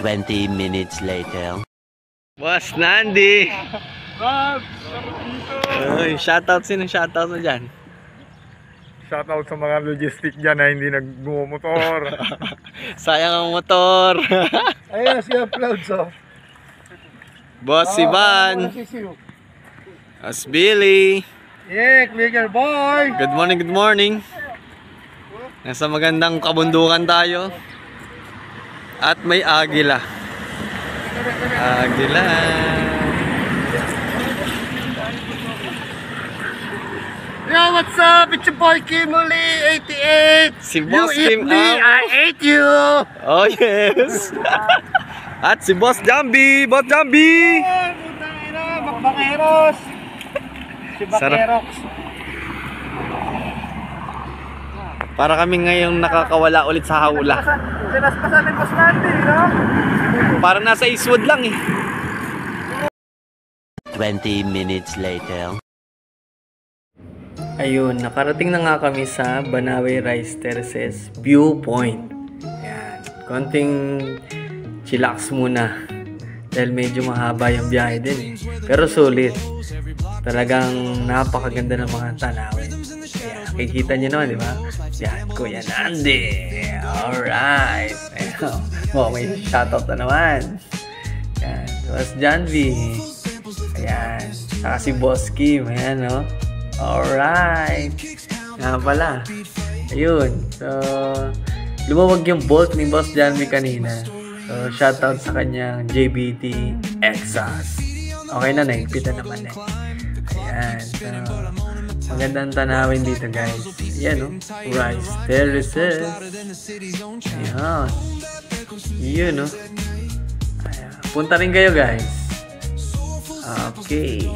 20 minutes later. Boss Nandi! Uy, shoutout, sino shoutout mo dyan? Shoutout sa mga logistic dyan na hindi nagmumotor. Sayang ang motor. Ayun, si Uploads oh. Boss Ivan. As Billy. Yeah, clicker boy. Good morning, good morning. Nasa magandang kabundukan tayo. At may agila. Agila. Yo, what's up? It's your boy Kimuli 88. Si Boss You eat Kim me, I ate you. Oh yes. At si Boss Jambi. Boss Jambi. Putang ina, Bakbakeros. Si Bakerox. Para kami ngayong nakakawala ulit sa hawla. Sinaspasan ni Boss Nandi, no? Para nasa Eastwood lang eh. 20 minutes later. Ayun, nakarating na nga kami sa Banawe Rice Terraces Viewpoint. Ayan, konting chillax muna. Dahil medyo mahaba yung biyahe din eh. Pero sulit. Talagang napakaganda ng mga tanawin. Ayan, nakikita nyo naman, di ba? Yan, Kuya Nandi. Alright. Ayan, oh, may shoutout na naman. Ayan, Boss Janvi. Ayan, saka si Boss Kim. Ayan, no? Alright. Nga pala. Ayun. So, lumawag yung bolt ni Boss Janvi kanina. So, shoutout sa kanyang JBT Exas. Okay na, naigpitan naman eh. Ayan. So, magandang tanawin dito, guys. Ayan, no? Rice Terraces. Ayan. Yun, no? Ayan. Punta rin kayo, guys. Okay.